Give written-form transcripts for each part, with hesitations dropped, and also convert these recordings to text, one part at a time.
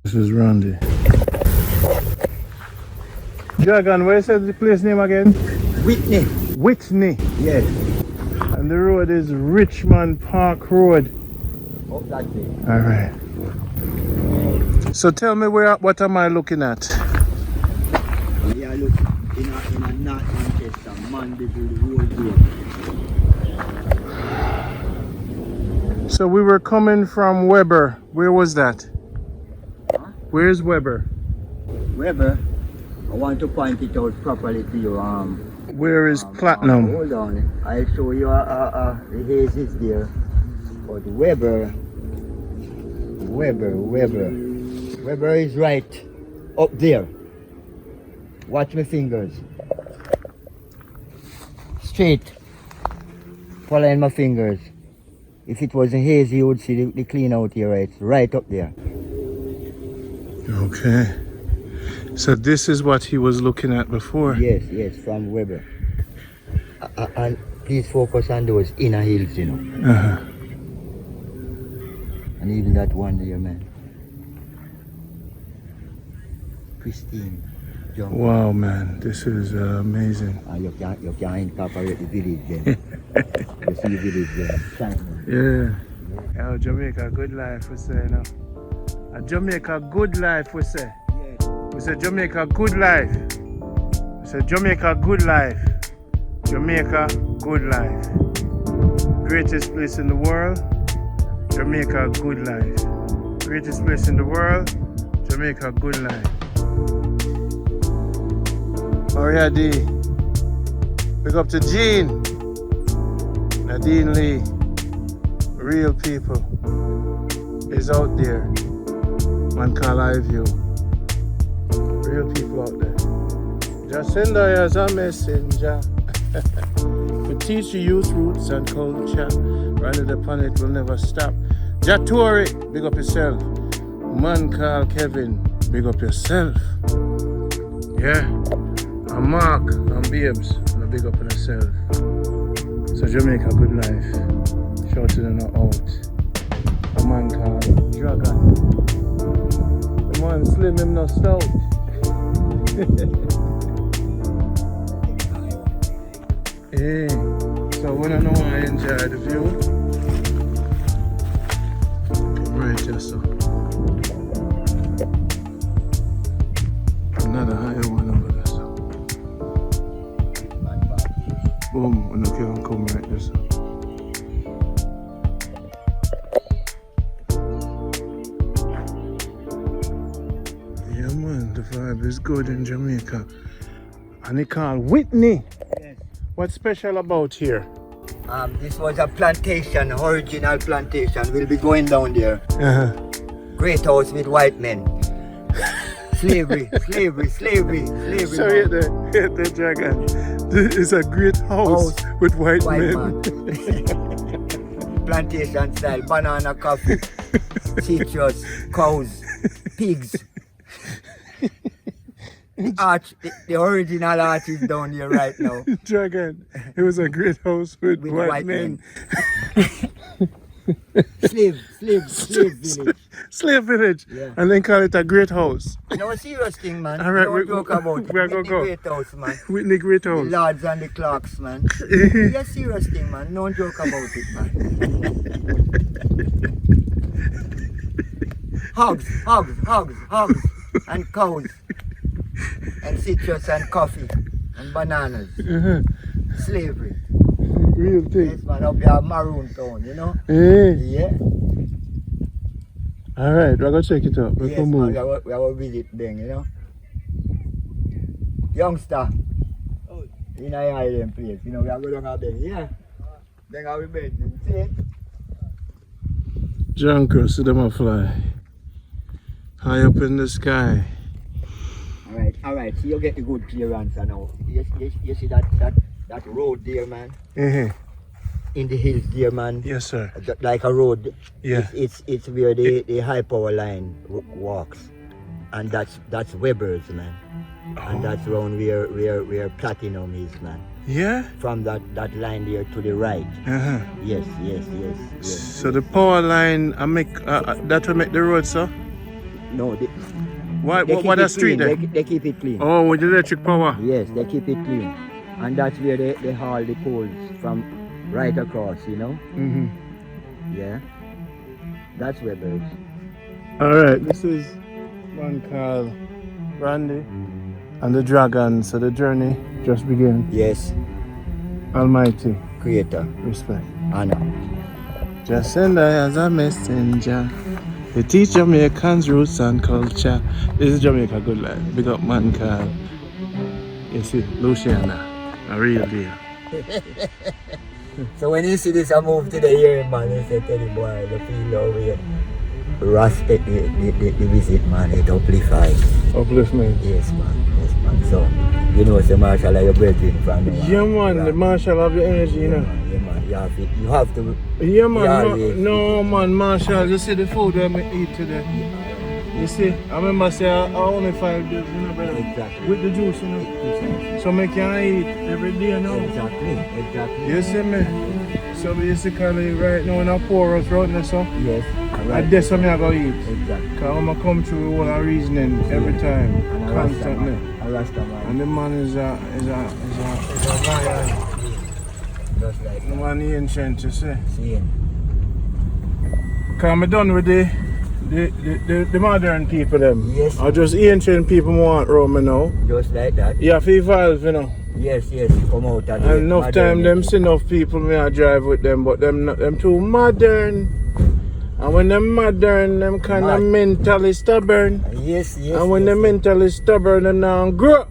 This is Randy. Dragon, where is the place name again? Whitney. Whitney. Yes. And the road is Richmond Park Road. Up that way. Alright. So tell me what am I looking at? We are looking in a North Manchester, Mandeville Road there. So we were coming from Weber. Where was that? Huh? Where's Weber? Weber, I want to point it out properly to you. Where is Platinum? Hold on, I'll show you the haze is there. But Weber is right up there. Watch my fingers. Straight. Following my fingers. If it wasn't hazy, you would see the clean out here, right? Right up there. Okay. So this is what he was looking at before? Yes, from Weber. And please focus on those inner hills, you know. Uh-huh. And even that one there, man. Pristine. Jungle. Wow, man, this is amazing. You can incorporate the village then. You see the village there. Yeah. Yeah, Jamaica, good life, we say, you know. A Jamaica, good life, we say. Yes. We say Jamaica, good life. We say Jamaica, good life. Jamaica, good life. Greatest place in the world, Jamaica, good life. Greatest place in the world, Jamaica, good life. Maria D. Big up to Jean. Nadine Lee. Real people is out there. Man call Iview. Real people out there. Jacinda as a messenger. To teach the youth roots and culture. Running upon it will never stop. Jatori, big up yourself. Man call Kevin, big up yourself. Yeah. And Mark and Babes, and a big up on yourself. So Jamaica, good life. Shouting and out. A man called Dragon. The man slim, him not stout. Hey, so when I know I enjoy the view, right here, so. Another higher one over there, so. Boom, when the can come right there, so. Yeah, man, the vibe is good in Jamaica. And it called Whitney. Yes. What's special about here? This was a plantation, original plantation. We'll be going down there. Uh-huh. Great house with white men. Slavery. So hit the Dragon. This is a great house with white men. Plantation style, banana, coffee, citrus, cows, pigs. The original art is down here right now. Dragon, it was a great house with white men. Slave village. Slave village. Yeah. And then call it a great house. No serious thing, man. All right, Don't joke about it. We're going to go. Great house, man. Whitney Great House. The Lords and the Clarks, man. Yeah, serious thing, man. Don't joke about it, man. Hogs. And cows. And citrus and coffee. And bananas. Uh-huh. Slavery. Real thing. Yes, man. Up here, Maroon town, you know? Hey. Yeah. All right, we're going to check it out. We're Yes, going to man. move. We have a visit thing, you know? Youngster. In a island place, you know, we are going to there, yeah. Then I will bed, you see it? Junker, see them a fly. High up in the sky. Alright, so you get the good clearance now. You see that road there, man? Uh-huh. In the hills there, man? Yes, sir. Like a road. Yeah. It's where the high power line walks. And that's Weber's, man. Oh. And that's around where Platinum is, man. Yeah? From that line there to the right. Uh-huh. Yes. So the power line, that will make the road, sir? No, they What keep what it a street clean. there? They keep it clean. Oh, with the electric power. Yes, they keep it clean. And that's where they haul the poles from right across, you know? Mm-hmm. Yeah. That's Weber's. Alright, this is one called Randy and the Dragon. So the journey just begins. Yes, Almighty, creator. respect. Honor. Just send I as a messenger. They teach Jamaicans roots and culture. This is Jamaica Good Life. Big up man called, you see, Luciana. A real deal. So when you see this, I move to the ear, man, you say, tell the boy, the feel over here. Respect the visit, man, it uplift. Upliftment. Yes, man. Yes, man. So, you know, the marshal are your brethren from the Yeah, man, the marshal have the energy, you know. Yeah, man, you have to. Yeah, man, no, man, marshal, you see the food that I eat today. You see, I remember say I only 5 days, you know, brother. Exactly. With the juice, you know. So I can eat every day now. Exactly. You see me? So basically right now in a porous road now, so Yes. and that's what I go eat. Exactly. Cause I'm gonna come through with all the reasoning every time, And constantly. a Rasta man. And the man is a lion. Just like The man ancient, you see. seeing. Cause I'm done with the modern people them. Yes. Or just ancient people want Rome now. Just like that. You have to evolve, you know. Yes, come out of And enough time them see enough people me I drive with them, but them too modern. And when them modern, them kinda mentally stubborn. Yes. And when them mentally stubborn, them now grow.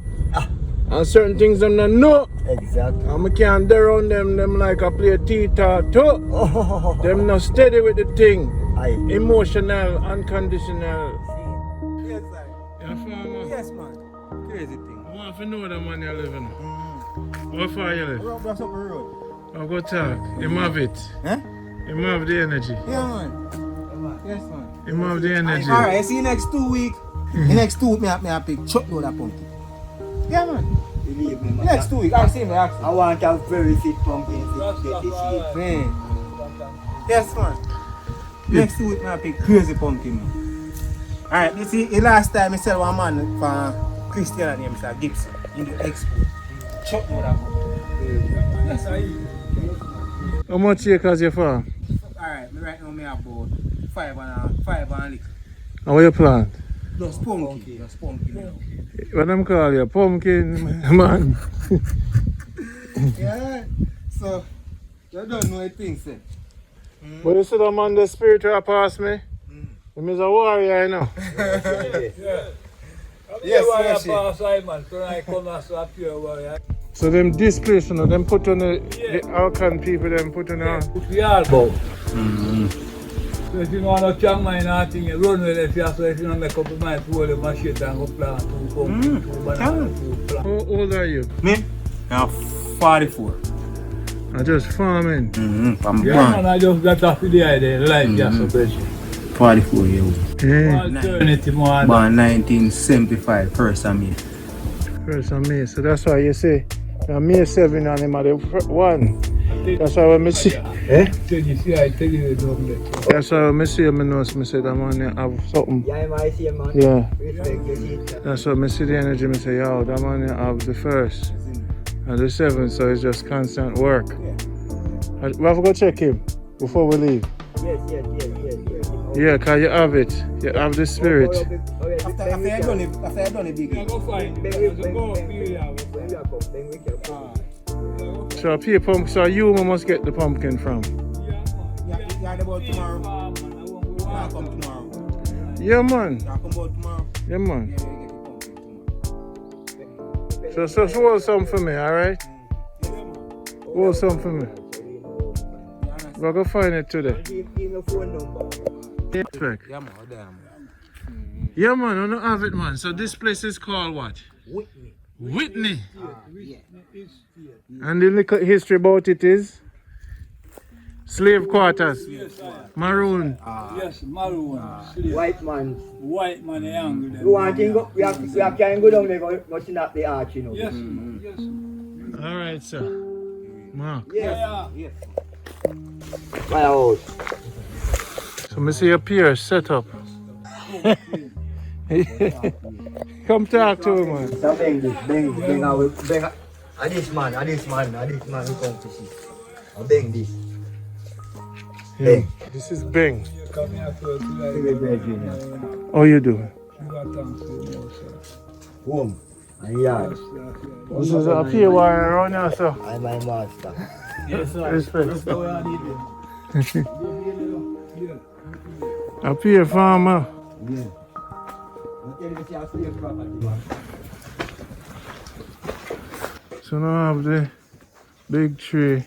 And certain things them not know. Exactly. And I can't dare on them like I play Tita too. Oh. Them not steady with the thing. Aye. Emotional, unconditional. Yes, sir. You farmer? Yes, man. Crazy thing. I want to know the man you live in. How far you live? Rock up the road. I'll go talk. Him have it. Huh? Him have the energy. Yeah, man. Yes, man. Him have the energy. Alright, see you next 2 weeks. The next 2 weeks, me have pick truckload of pumpkin. Yeah, man. Believe me, man. Next 2 weeks, I see me actually. I want a very fit pumpkin to get this seed. Man. Yes, man. Next 2 weeks, me have pick crazy pumpkin. Man. Alright, you see, the last time I sell one man for Christian name, Mr. Gibson, in the export. Truckload of pumpkin. Yes, I How much acres you farm? Alright, me right now me have about 5 and lick. And what you plant? Just pumpkin. Just pumpkin now. What them call you? Pumpkin, man. Yeah. So, you don't know a thing, say. But you see the man, the spiritual pass me? Him is a warrior, you know. Yes, So them displace, you know, them put on the Alcan people, them put on the... Herbal. So if you know no young man nothing, you run with it so if you don't make up your mind to hold your machine and go plant 2 pumpkin, 2 banana, 2 plant. How old are you? Me? I'm 44. I just farming. I'm Yeah, man, I just got off the idea, life just a bit. 44 years old. Yeah. Maternity more than Born 1975, first of me. First of May. So that's why you say, May 7 and him are the one. That's why when I see, Tell you, see, I tell you the double. that's why when I see him, I know, I say that man have something. Yeah, I see man. Yeah. Respect your seed. That's why I see the energy, I say, yo, that man have the first and the 7th, so it's just constant work. We have to go check him before we leave. Yes. Yeah, because you have it. You have the spirit. After I done it big. Go find So so you must get the pumpkin from. Yeah, about tomorrow. I'll come tomorrow. Yeah, man. I'll come about tomorrow. Yeah, man. Yeah, get the pumpkin tomorrow. So hold some for me, alright? Hold some for me. We're going to find it today. Give me a phone number. Respect. Yeah, man. Yeah, man, I don't have it, man. So this place is called what? Whitney. Whitney. Yeah. And the little history about it is slave quarters. Maroon. Yes, Maroon. White man. White man, young. You want to go? We have can go down there, go see that the arch, you know. Yes, yes. Alright, sir. Mark. Yes. Yeah. My house. So I see your pier set up. Come talk to him, man. So and this man we come to see. I bang this. Yeah, this is Bing. Come here first. How you doing? Home and yard. This is a PAY around here, sir. I'm my master. Yes, sir. Respect. That's the way I need it. A PA farmer. Yeah. Don't tell me say I see your property, man. So now I have the big tree.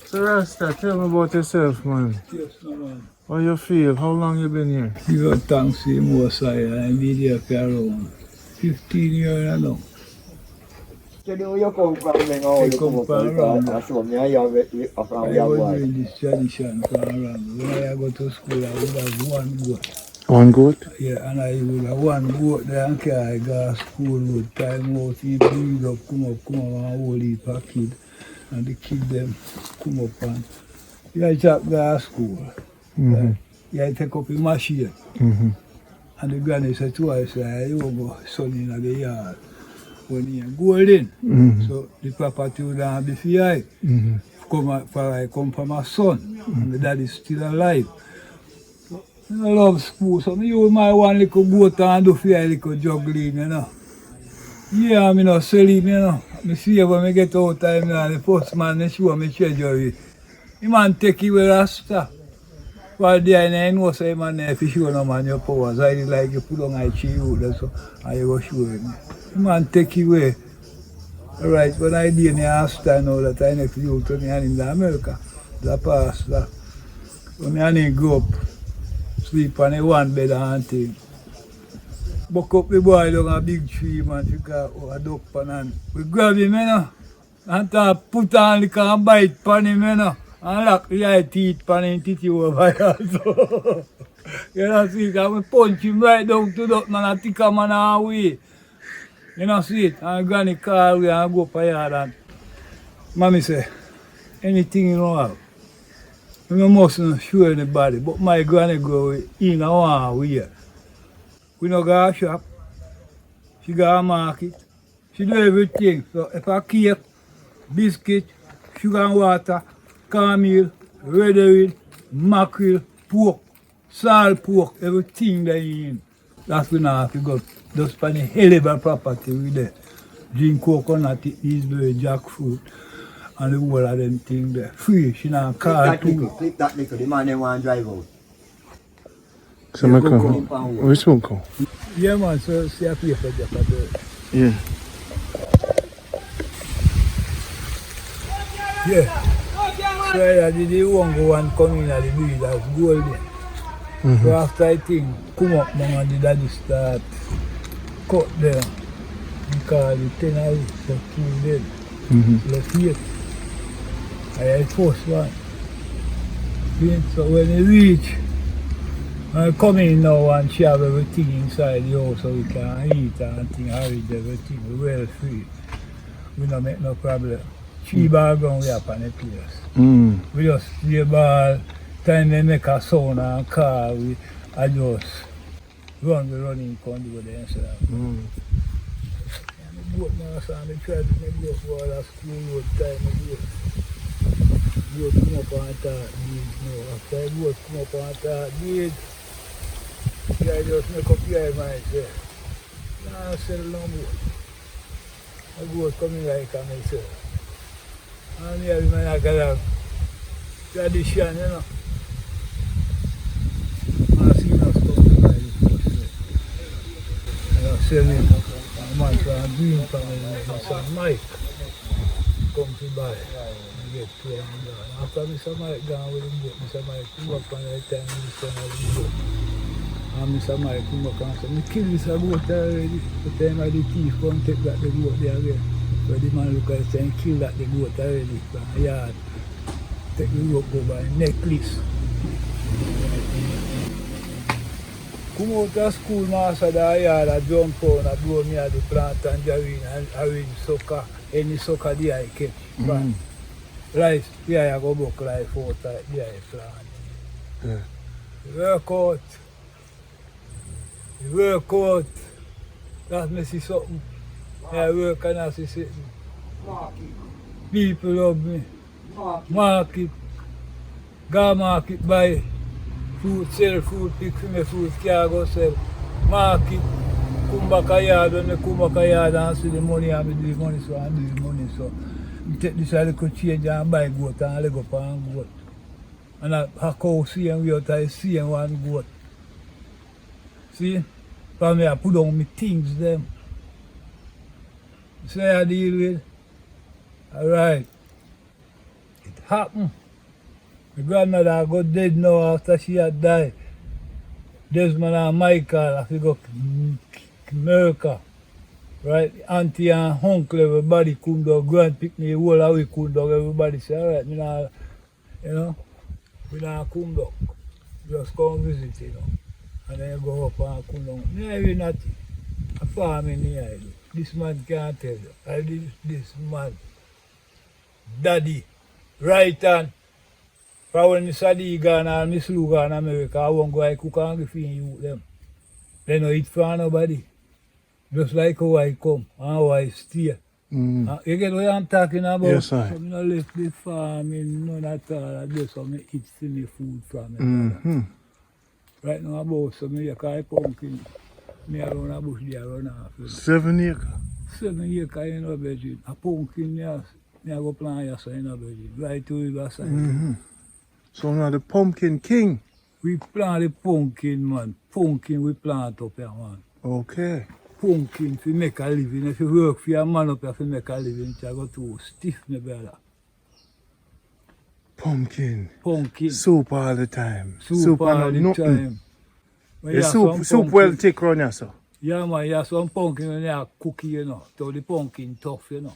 So Rasta, tell me about yourself, man. Yes, no, man. How you feel? How long you been here? Give a thanks to him, Mosiah. I've been here for around 15 years now. Tell me where you come from, man. How you come from? I show me how you from I your was boy. doing this tradition for around. When I go to school, I would have one goat. One goat? Yeah, and I would have one goat there and carry go to school with time out, he breed up, come up, and whole heap of kid. And the kid them come up and I just go to school. Yeah, I take up a machine. And the granny said to us, you go son in the yard. When he golden, so the property would have be for I. Come from my son, and the dad is still alive. I love school, so I use my one little goat and do for a little juggling, you know. Yeah, I'm not selling, you know. I see when I get out time, the postman they show me treasury. The man take it with a stuff. Well, there I know say man if you show no man your powers, I like you put on I cheat you, that's so I go show him. The man take it away. Alright, when I did in the house now that I next you to me and in America, the past that when I didn't grow up, sleep on a one bed and thing. Buck up the boy down a big tree, man, to go a duck pan and we grab him, you know, and put on the can bite pan him, you know, and lock the eye teeth pan him titty over here. So, you know, see, because we punch him right down to that man and take a man away. You know, see it, and granny call we and go up a yard and mommy say, anything you don't have, you mustn't show anybody, but my granny go in a one way. We no go to shop, she go to market, she do everything. So if a cake, biscuit, sugar and water, cornmeal, red herring, mackerel, pork, salt pork, everything they in. That's when I have to go. Just for the Herbal property with there. Drink coconut, eat easily, jackfruit, and the whole of them things there. Free, she not call too. Click that little, the man they want to drive out. So I come. Which one come? Yeah man, so see a paper just a bit. Yeah. Yeah. So I did the one go and come in at the breed as golden. So after I think, come up man and the daddy start cut there. Because the 10 of it, so 2 dead. Left 8. I had first one. So when they reach, I come in now and she have everything inside the house so we can eat and thing, arrange everything. We're well free. We don't make no problem. 3 ball ground we have on the place. We just play ball, time they make a sound and call, we adjust. Run the running can do there instead of. And the goat master and the tribe make go for all the school road time and goat come up and talk deeds now. After the goat come up and talk deeds, I just make up your mind say, nah, sell no more. The goat coming like myself. And here we might have a tradition, you know. I see no stuff like this. I'm selling a man from a green family, Mr. Mike, come to buy and get $200. After Mr. Mike gone with him, Mr. Mike come up and every time Mr. Mike go. And Mr. Mike come up and say, I kill this goat already. The time of the thief come take that the goat there again. So the man look at it and kill that the goat already from the yard. Take the rope over the necklace. Come out of school, master the yard, I jump on, I blow me at the plant and tangerine and arrange sucker, any sucker there I kept. Rice, yeah, I go back like 4 times, there I plant. Work out. Work out. That's me see something. I work and I see something. People love me. Market. Go market buy food, sell food, pick for me food, can't go sell. Market. Come back a yard, when I come back a yard and see the money and I do the money so I do the money so. I take this little change and buy goat and I leg up and goat. And I cow see and we out I see and one goat. See? For me I put on my things them. So I deal with. Alright. It happened. My grandmother got dead now after she had died. Desmond and Michael have to go America. Right? Auntie and uncle, everybody come down, grand pick me, whole of we come down, everybody say, alright, me nah, you know, we nah come down. Just come visit, you know. And then you go up and come down. Me I hear nothing. A farming here. This man can't tell you. I did this man. Daddy, right hand. For when Miss Adi gone and Miss Lou gone in America, I won't go and cook and give you them. They don't eat for nobody. Just like how I come and how I stay. You get what I'm talking about? Yes, sir. So I don't left the farming, none at all. I just have me eat see me food from it. Right now about so me a pumpkin. Me around a bush there run off. 7 acres. 7 acres in a bedroom. A pumpkin yes. Me a go plant yes in a bedroom. Right to river side. So now the pumpkin king. We plant the pumpkin, man. Pumpkin we plant up here, man. Okay. Pumpkin to make a living. If you work for a man up here to make a living, you go too stiff, my brother. Pumpkin. Pumpkin. Soup all the time. Soup all the nothing. time. When The you have soup some well pumpkin- thick round here, so. Yeah, man, you have some pumpkin when you have cookie, you know. So the pumpkin tough, you know.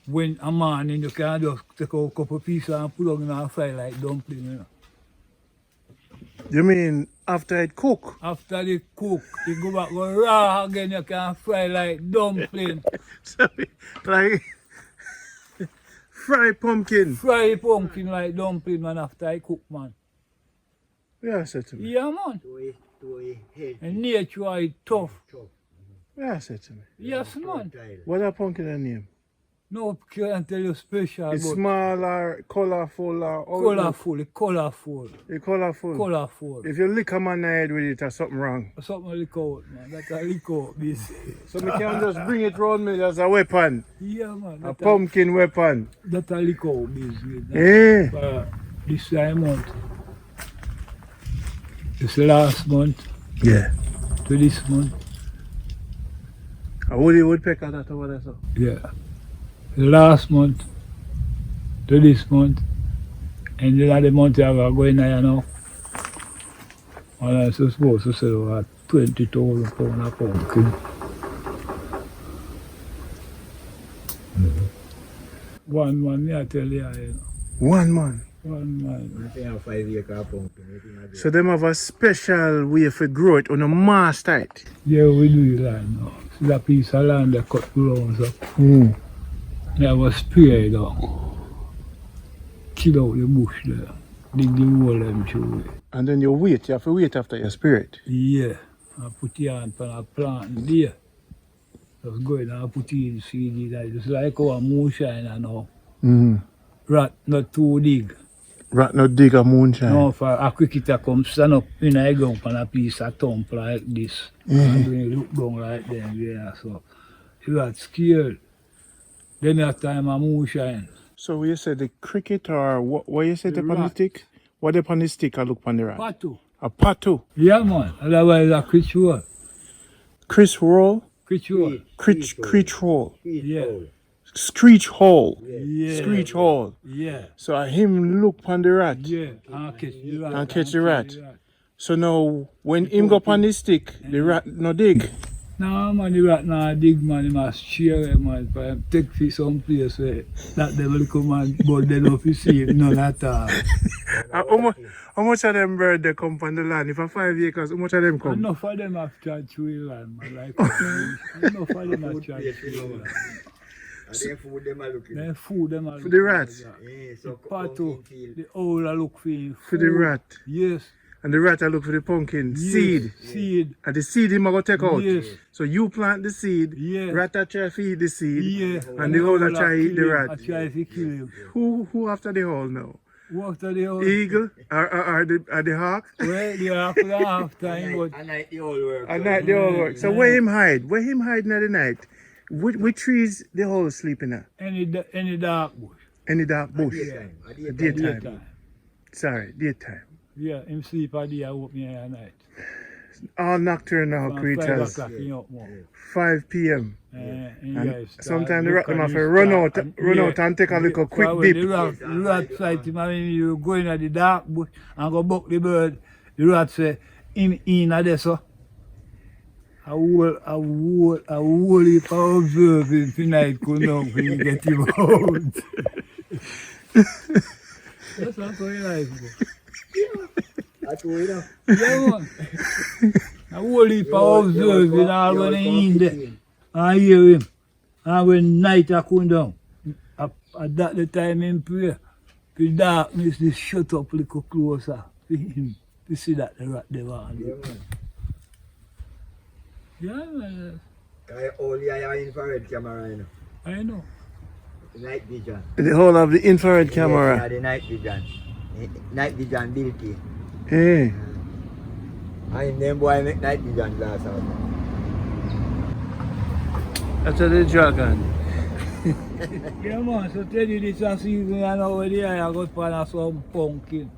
When a morning, you can just take out a couple pieces and put them in a fry like dumpling, you know. You mean after it cook? After they cook, you go back go raw again, you can fry like dumpling. Sorry, like fried pumpkin. Fry pumpkin like dumpling, man, after I cook, man. Yeah, said to me. Yeah, man. To a head. And nature is tough. Yeah, said to me. Yes, man. What a pumpkin name? No, can't tell you special, It's but small or colorful or colorful, colorful, It's colorful. colorful. If you lick a man in the head with it, there's something wrong. Something lick out, man. That's a lick out, this. So me can just bring it round me as a weapon. Yeah, man. A pumpkin weapon. That's a lick out business. Eh. This time month. This last month Yeah. to this month. A woody woodpecker that over there, so. Yeah. The last month to this month. And the other month I was going there now. And I was supposed to sell about 20,000 pounds of pumpkin. One man, me I tell you, you know. One man. One man. They have 5 acre pumpkin. So them have a special way for grow it on a master it. Yeah, we do it like now. See that piece of land that cut ground up. There was spray down. Kill out the bush there. Dig the hole them through it. And then you wait, you have to wait after your spirit. Yeah. I put your hand on a plant there. Just go in and put in seed in there. Just like our moonshine and now. Rat not too dig. Rat not dig a moonshine. No, for a cricketer come stand up in a ground on a piece of thump like this. And when you look down like them, yeah, so you got scared. Then that time a moonshine. So you said the cricket or what you said The upon the rat. stick? What upon the stick I look upon the rat? Patu. A patu. Yeah, man. Otherwise a critch roll. Chris roll. Critch roll. Screech hole. Yeah. Screech hole. Yeah. Screech hole. Yeah. So him look upon the rat. Yeah. And catch the rat. And catch the rat. So now when him go upon the stick, the rat no dig. No, man, the rat nah dig, man. He must cheer him, man. For him take for some place where that devil come and but they don't see him, none at all. How much of them birds they come from the land? If I 5 acres, how much of them come? Enough of them have tried to land, man. Like, enough of them have tried to land. And their food them are looking. Then food them are For the rats? Yeah, The so pato, the owl are look for him. For the rat. Yes. And the rat I look for the pumpkin seed. Seed. And the seed him a go take out. Yes. So you plant the seed, Yeah. rat a try to eat the seed, Yeah. and the owl a try to eat the I rat. try to kill him. Who after the owl now? Walk to the house. Eagle or the hawk? Well, they are after half time, but At night the whole work. At night they all work. So where him hide? Where him hiding at the night? Which trees the owl sleeping at? any dark bush. Any dark bush? Daytime. Daytime. Sorry, daytime. Yeah, him sleep at day, I open me at night. All nocturnal From creatures. 5 o'clock, he up more. 5 p.m. And And sometimes the rat them have to run out and take a little quick The dip. rat sight him, and when you go in at the dark bush and go buck the bird, the rat say, him in at there, so. I will if I observe him tonight, come down for you get him out. That's not so nice, bro. That's what you know. Yeah, man. I will if I observe him, and when he in there, I hear him. And when night I come down, at that the time in prayer, the darkness, they shut up a little closer for him to see that the rat they want. Yeah, man. Yeah, man. Only I have infrared camera, you know. I know. Night vision. The whole of the infrared Yeah, camera. the night vision. Night vision built in. Hey. And them boy make night vision glass out. That's the dragon. Yeah, man, so tell you this is season and over there, I got find some pumpkin.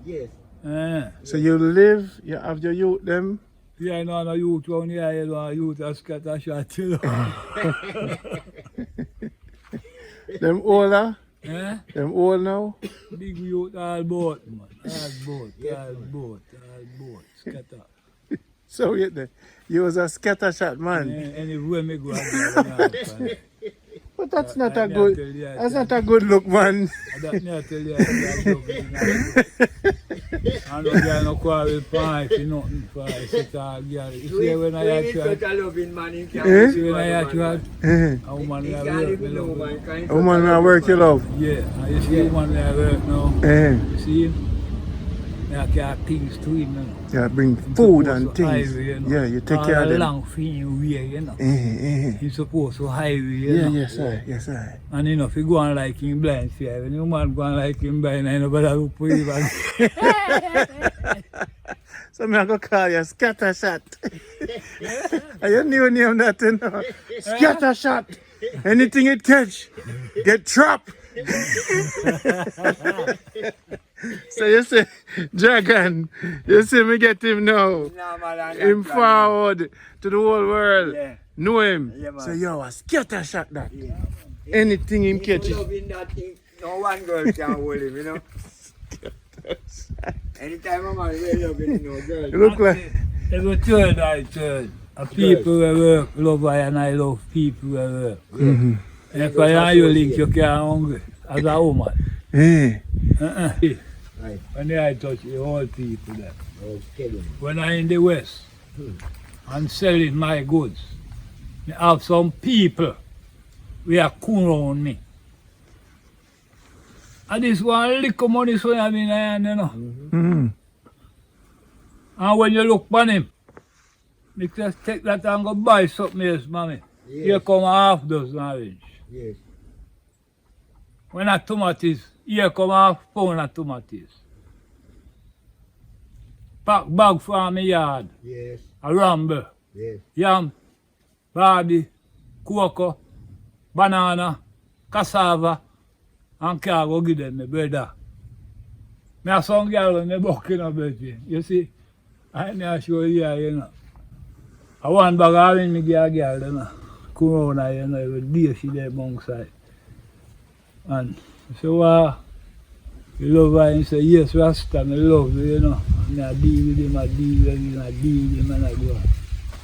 Yes. So you live, you have your youth them. Yeah, I know youth around here, you know, youth are scatter shot, you know. Them older, Eh? them old now. Big youth all boat, man. All boat, scatter. So you was a scatter shot man. Anywhere me go, I go. But that's not a good, that's not a good look, man. That's not tell you, I don't get no quarrel pipe, nothing for I sit a girl. You see when I had such to, a loving man in Eh? see when I had to, Eh. a woman He I can't work, even know me love. mankind. Woman I work you love. Yeah, and you see woman I work now. Eh. You see him? I carry things to him, you know. Yeah, bring food and Supposed to things. highway, you know. Yeah, you take All care of them. long fin way, you know. Eh. He's supposed to highway, you Yeah, know. yes, sir. Yes, sir. And you know, if you go on like him blind, see, when you man go on like him blind, I know better look for him. So me I go call you scatter shot. And your new name that you know. Scatter shot. Anything it catch, get trapped. So you say, Dragon, you see me get him now. Him forward to the whole world. Yeah. Know him. Yeah, man. So yo, a scatter shot that. Anything him catch He's it. so loving that thing, no one girl can hold him, you know. Anytime a man really loving him, no girl. You look like Every third I turn. People who work love I and I love people who work. And if I are you link, you can't hungry as a woman. eh. Right. When I touch the whole people there. I was telling him. When I in the West and selling my goods, I have some people we are cool around me. And this one little money so I mean, you know. Mm. And when you look on him, you just take that and go buy something else, mommy. Yes. Here come half dozen orange. Yes. When a tomatoes, here come half pound of tomatoes. Pack bag from my yard, Yes. a ramble, Yes. yam, barley, cocoa, banana, cassava, and cargo give them my brother. Me have some girl in the buck in a birthday. You see, I need to show you here, you know. I want bag of orange me give a girl, you know. Corona, you know, every day she there alongside. And so, you love her and say, yes, Rasta, I love you, you know. And I deal with him, I deal with him, I deal with him, and I go.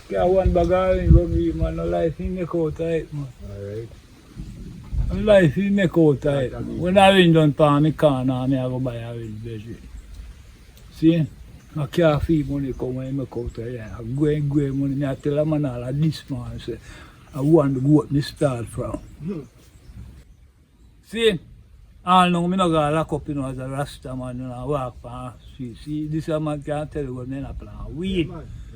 Get one bag of orange from him, and no life in make out of it, man. Alright. No life in make out of it. When I ring down to my corner, I go buy a orange veggie. See? I can't feed money come when I make out of it. I go and go money, I tell a man all of this man, I say, I want to go up me start from. See? I know me not gonna lock up, as a Rasta man, walk for street. See, this a man can tell you when me not plant weed.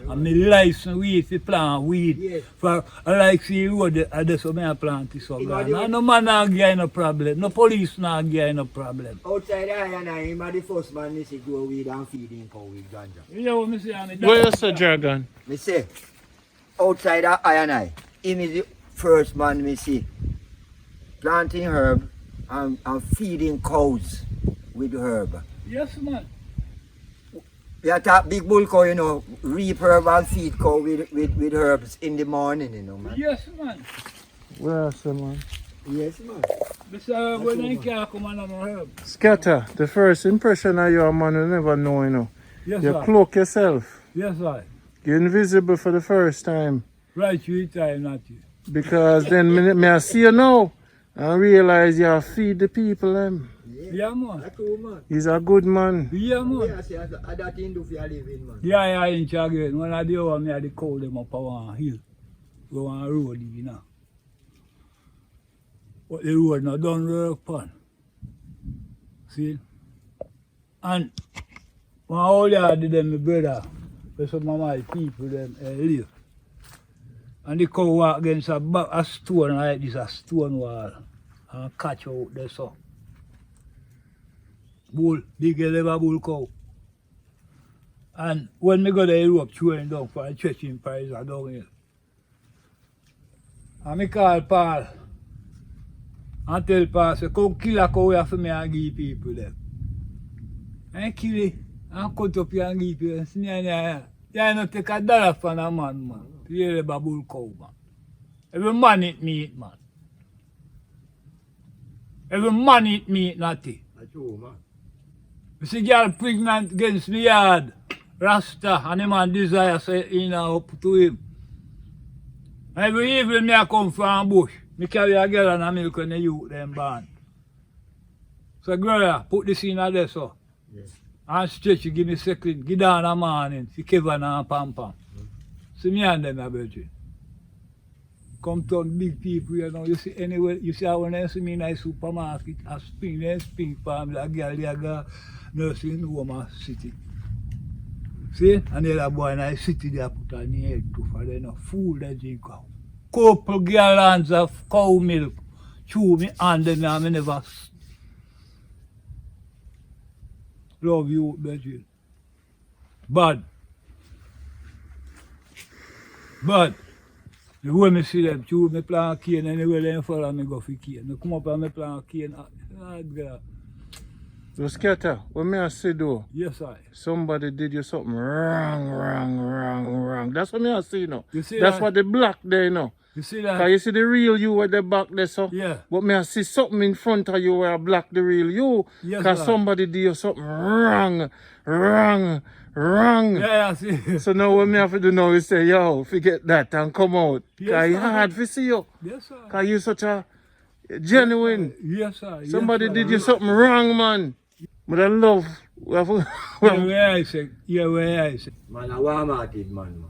And me license weed to plant weed. Yes. For I like see road, I just so me a plant this up. No man not get no problem. No police not get no problem. Outside I and I, him are the first man me see grow weed and feeding cow with ganja. You know what me say? And Where you say, Dragon? Me say, outside I and I, him is the first man me see planting herb and feeding cows with herb. Yes, man. We attack big bull cow, you know, reap herb and feed cow with herbs in the morning, you know, man. Yes, man. Where you say, man? Yes, man. This when I can't come on herb. Scatter, the first impression of you, man, you never know, you know. Yes, You sir. cloak yourself. Yes, sir. You're invisible for the first time. Right, you time, not you. Because then me I see you now and realize you feed the people them. Yeah, man. That's true, man. He's a good man. Yeah, man. Yeah, see, that thing do for your living, man. Yeah, in charge again. When I do one, me I dey call them up on one hill. Go on a road, you know. But the road not done work upon. See? And when all I did them, my brother, where some of my people them live. And the cow walk against a stone like this, a stone wall. And catch out there so. Bull, big level bull cow. And when me go there, you up throwing down for a stretching price down here. And me call Paul and tell Paul, say, come kill a cow here for me and give people them. And kill it and cut up here and give people. You don't take $1 from a man. You hear about bull cow, man. Every man eat meat, man. Every man eat meat, nothing. That's true, man. You see girl pregnant against me yard, Rasta, and the man desire say in up to him. Every evening me I come from bush, me carry a girl and a milk when the youth them born. So girl, put this in there so. Yes. And stretch you give me second, get down a morning, see Kevin and Pam Pam. See me and them a virgin. Come to big people, you know, you see anywhere, you see how when I see me in a supermarket, a spring farm, a girl, they go nursing home a city. See? And the other boy in a city, they put on the head to for them, food they drink. Couple gallons of cow milk, chew me and them, and I never love you, virgin. Bad. The way me see them, chew me plant cane, anywhere they follow me go for cane. Me come up and me plant cane. So Scatter, what me I say though? Yes, I. Somebody did you something wrong. That's what me I see now. You see That's that? what the black there, you know. You see Cause that? you see the real you at the back there, so. Yeah. But me I see something in front of you where I black the real you. Yes, Cause sir. somebody did you something wrong. Yeah, I see. So now what me have to do now is say, yo, forget that and come out. Yes, Cause it's sir. hard to see you. Yes, sir. Cause you such a genuine. Yes, sir. Yes, Somebody sir. did you something wrong, man. But I love. Yeah, where I say. Yeah, where I say. Man, a warm-hearted man.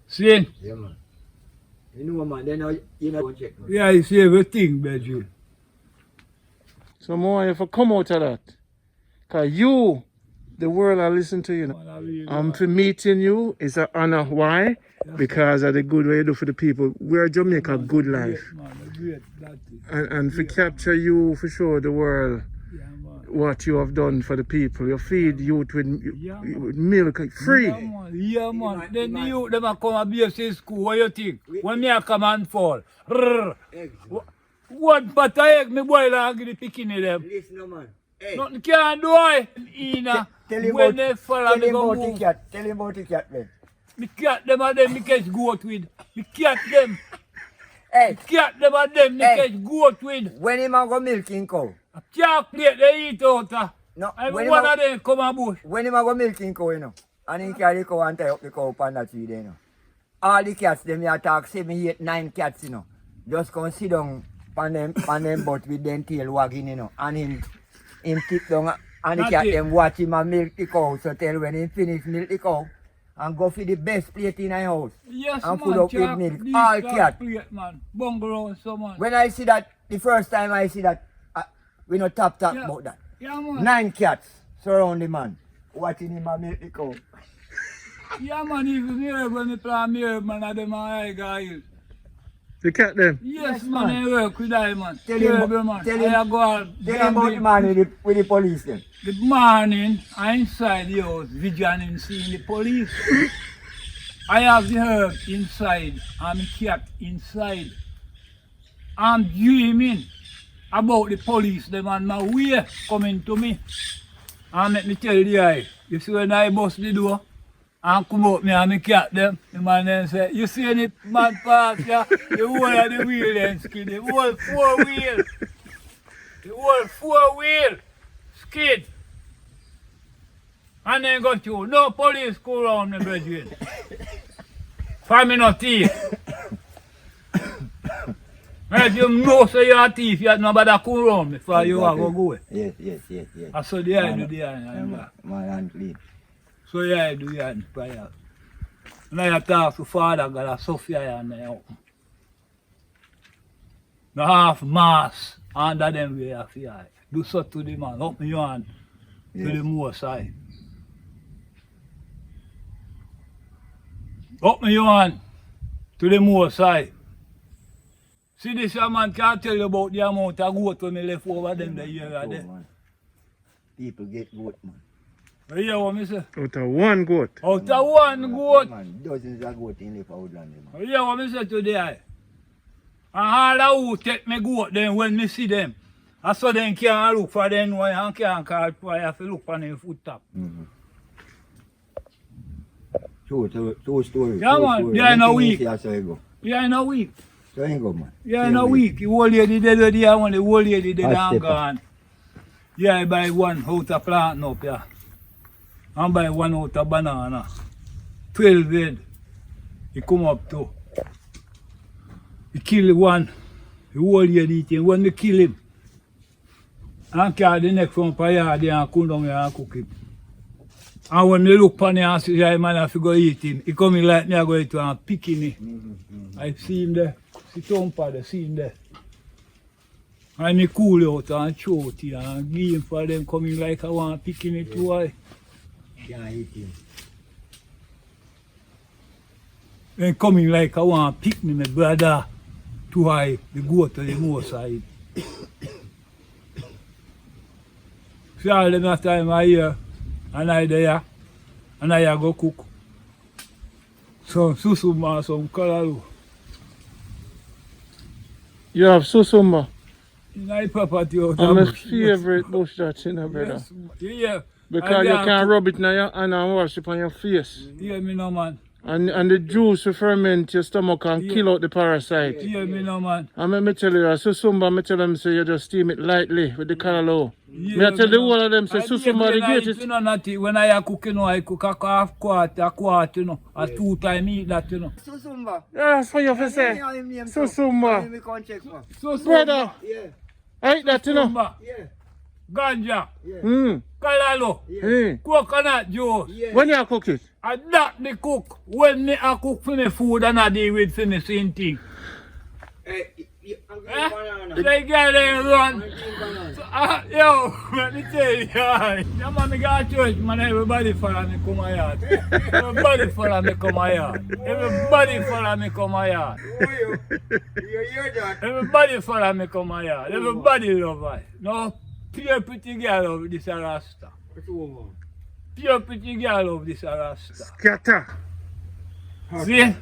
See? Yeah, man. You know, man, then you know, check, man. Yeah, I see everything, Bedroom. So more you have to come out of that. Cause you, the world I listen to you now. For meeting you is an honor. Why? Because of the good way you do for the people. We're Jamaica, good life. Great, that is. And for capture you for sure the world. Yeah, man. What you have done for the people. You feed youth with, Yeah, with milk free. Yeah, man. Yeah, man. Then the youth, them a come and BFC school. What you think? When me a come and fall. Rrr. What pot of egg me boil and give the picking them? Listen, man. Hey, Nothing can do I. Ina. tell him When about, they fall tell and they him go about the move. cat. Tell him about the cat, man. Me cat them and them me catch goat with. Me cat them. Hey, Cat them and them me Hey. catch goat with. when him a go milking cow, A cat plate they eat out. no, Every when him one a, of them come and bush. when him a go milking cow, you know, and he carry the cow and tie up the cow on that tree there, you know. All the cats, them here talk 7, 8, 9 cats, you know, just come sit down on them butt with them tail wagging, you know, and him tip down and the That's cat it. them watch him and milk the cow, so tell when he finish milk the cow and go for the best plate in the house. Yes, And man. full up with Jack, milk. these All cat cat. plate, man. Bungalow and so man. When I see that, the first time I see that, We no talk Yeah. about that. Yeah, man. 9 cats surround the man. Watching him and make the cow. Yeah, man, even here when we play mirror, man, I them my guys. The cat them. Yes, Yes, man, man. I work with them, man. Tell him- Terrible, man. tell him- I go out. Tell him about the man with the police then. The morning, I inside the house, vigilant seeing the police. I have the herb inside, and the cat inside. I'm dreaming about the police, them on my way coming to me. And let me tell you the guy, you see when I bust the door, and come out me and me cat them, the man then say, you see any man pass here, the whole of the wheel then skid, the whole 4-wheel. The whole 4-wheel skid. And then got you. No police go around me, brethren. For me no thief. If you know so you're a thief, you have nobody come around me for you have to go. Yes. I saw the eye do the eye. Man and clean. So yeah, I do that in prayer. And I talk to Father God, I Sophia and I open. Now half mass under them way of the eye. Do so to the man, open your hand to the more side. Open your hand to the more side. See this man can't tell you about the amount of goat when me left over them the year Oh, there. man. People get goat, man. You hear what me say? Out of one goat. Out of one goat. Man, dozens of goat in the outland, man. You hear what me say today? And all who take me goat then when me see them, I saw them can't look for them one and can't call for you have to look for them foot top. Two stories. Yeah, two man, stories. they are in a Anything week. you see, so you go. Yeah, in a week. So you go, man. Yeah, in a week. The old lady dead with the one, the old lady dead Hot and stepper. gone. Yeah, I buy one out of plant up, yeah. And buy one out of banana. 12 head. He come up to. He kill one. The old lady eat him. When they kill him, and carry the neck from the yard there and come down here and cook him. And when they look upon him and see the man have to go eat him, he come in like me, I go eat him and pick him. I see him there. See Tompa there, see him there. And me cool out and choke him and give him for them coming like I want picking it too high. Can't eat him. Then coming like I want pick me, my brother, too high, they go to the more side. See all them that time I here, and I there, and I go cook. Some susuma, some kalalo. You have susumba. In my property out I'm of my bush. favorite bush that's in there, brother. Yes, yeah. Because you can rub it in your hand and wash it on your face. Hear me no man. And the juice will ferment your stomach and kill out the parasite. Hear me no man. And let me tell you, susumba, me tell them say you just steam it lightly with the callaloo. Me I Hear tell me the no- whole of them say I susumba the when I greatest. eat, Natty, when I cook, I cook a half quart, a 2 times eat that, Susumba. Yeah, that's what you have to say. Susumba. Me come check, man. So, Brother, Yeah, I eat that, you know. Sumba, yeah, ganja, kalalo, coconut juice. yeah. When you cook it? And that the cook. When me a cook for me food and I deal with for me same thing. Hey, I'm going Eh? banana. They get them run. I'm eating banana. So, yo, let me tell you, yeah, man, me go to church, man, everybody follow me come my yard. Everybody follow me come my yard. Everybody follow me come my yard. Who are you? You hear that? Everybody follow me come my yard. Everybody love I. No, pure pretty girl love this a Rasta. What's wrong, Pure pretty girl love this a Rasta. Scatter. man? See?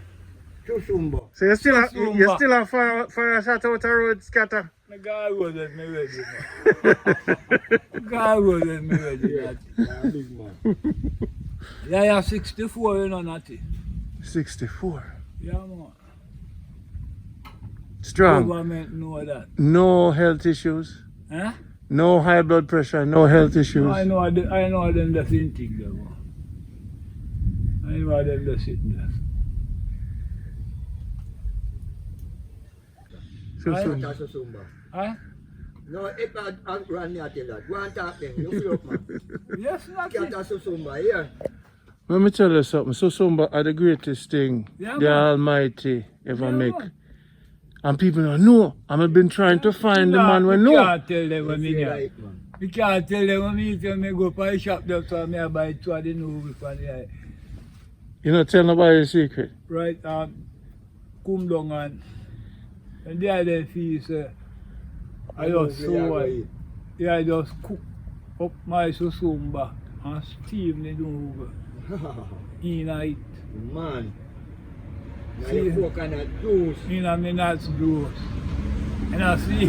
Susumba. So you still have, Susumba. you still have fire shot out the road, scatter. Me go road with me ready, man. Go road with me ready, Natty. Yeah, big man. Yeah, yeah, 64, you know, Natty. 64. Yeah, man. Strong. Government know that. No health issues. Huh? No high blood pressure. No health issues. I know them the same thing there, man. I know them the sitting there. Susumba. That's Susumba. Huh? No, if I run me, I tell that. Go and talk then. You feel up, man. Yes, Natty. Cat and Susumba, yeah. Let me tell you something. Susumba are the greatest thing Yeah, the man. Almighty ever Yeah, make. man. And people don't know. I've been trying to find the man we We know. can't tell them when me Right, man. We can't tell them when me go for the shop there, so me buy two of the noodles for the You don't tell nobody the secret. right come down and the other feel say I just so I just cook up my susumba and steam the noodle in it. Man. Now See. you coconut juice. In a minute's juice. And I see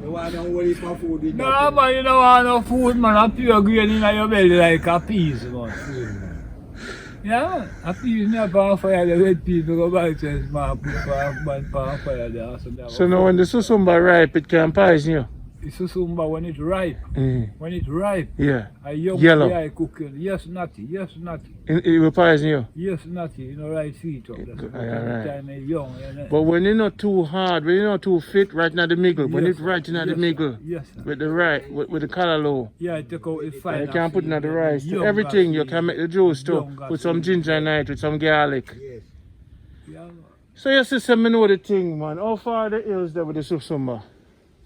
You want no worry for food with no that, man, you don't want no food man, a pure grain in your belly like a peas man. Yeah man, a peas me up on fire, the red people go buy to small put on fire there. So now when the susumba ripe, it can poison you. It's susumba when it's ripe. Mm. When it's ripe, Yeah. a young Yellow. guy cooking. Yes, natty. It will poison you. Yes, natty. You know, right feet up. That's Aye, aye. the time it's young. You know. But when you're not too hard, when you're not too fit, right in the middle, when Yes, it's right in the yes, middle, Yes, sir. with the right, with the color low, Yeah, I take out the fire. you can put in the rice, everything, you can make the juice too, with some ginger in it, with some garlic. Yes. Yeah, man. So your sister, me know the thing, man. How far the hills there with the susumba?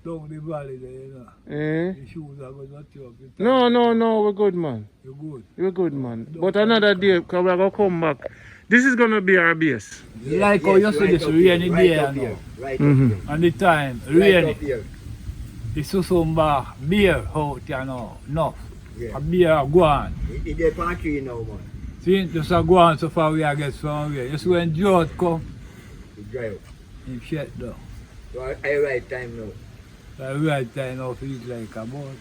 Down the valley there, you know. Eh? The shoes are going to you up. No, we're good, man. You're good. We're good, man. But another day, because we're going to come back. This is going to be our base. Like how you see this rainy day up now. here. Right Mhm. up here. And the time, Right rainy. up here. The susumba, beer out, you know, enough. Yeah. A beer go on. It's the pantry now, man. See, just a go on so far we are get from here. You see when drought come, It's dry up. it shut down. So I right time now. The right time now to eat like a bird.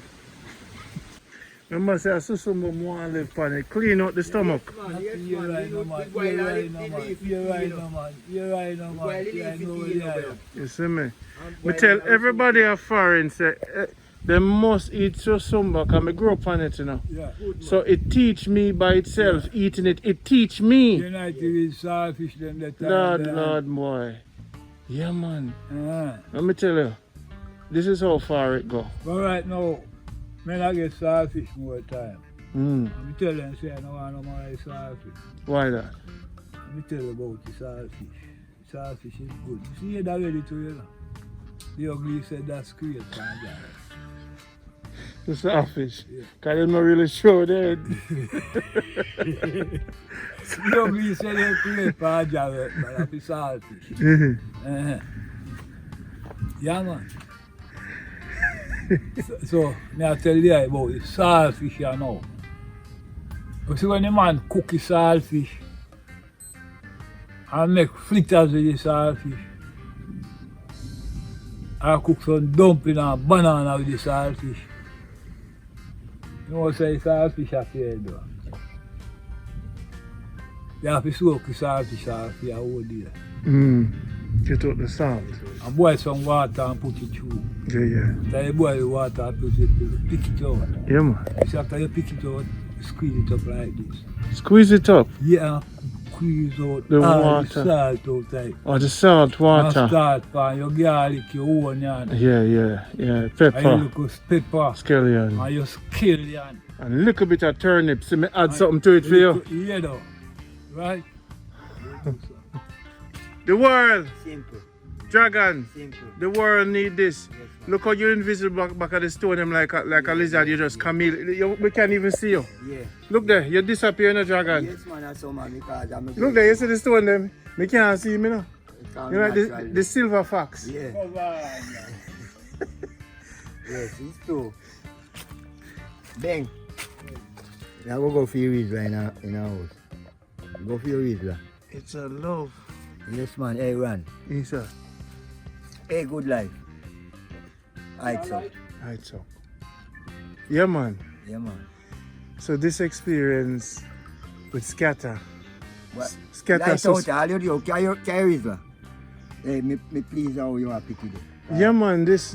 I must say, susumba more live on it. Clean out the stomach. Man, yes, You're man. right, You no know, man. the boil You're and right, the no man. leaf, You're you right, know. no man. You're right, no Boil man. the Yeah, I leaf, know you where know, you are. brother. You see me? And Me boil tell the- everybody a foreign say they must eat susumba because I grew up on it, you know. Yeah. So it teach me by itself, eating it. It teach me. United with saltfish them that time. Lord, there. Lord, boy. Yeah, man. Uh-huh. Let me tell you, this is how far it go. But right now, men I get saltfish more time. Mm. Let me tell them, say I don't want no more of the saltfish. Why that? Let me tell you about the saltfish. Saltfish is good. You see that ready to you know? The ugly said that's great. The starfish. Yeah. Because they're not really sure that. The ugly said they're great for a job, but that's the saltfish. Uh-huh. Yeah, man. So, now I tell you about the saltfish you know. You see when the man cook the saltfish and make fritters with the saltfish, I cook some dumpling and banana with the saltfish. You know what say saltfish are fair though? You have to soak the saltfish off for a whole day. Get out the salt. And boil some water and put it through. Yeah. Then you boil the water and put it, pick it out. Yeah, man. You see after you pick it out, you squeeze it up like this. Squeeze it up. Yeah, squeeze out The all water. the salt out like. Or the salt And water. start from your garlic, your onion, Yeah. and your Pepper. little pepper, Scallion. and your scallion. And a little bit of turnip. See me add something to it for you. Yeah, though. Right? The world. Simple. Dragon. Simple. The world need this. Yes, man. Look how you're invisible back at the stone them like a lizard. You just chameleon. We can't even see you. Yeah. Look there. You disappear in a dragon. Yes, man, that's so man, because I'm a Look there. You see the stone them. Me can't see me now. It's all You know natural. the silver fox. Yeah. Come on. Yes, it's true. Bang. Now we'll go for your reason right now in our house. Go for your reason. It's a love. Yes, man. Hey, Ron. Yes, sir. Hey, good life. Alright, so. Right, so. Yeah, man. Yeah, man. So this experience with scatter. What? Scatter. Light out, all you do. Carry reason. Hey, me please how you are picking it. Yeah, man. This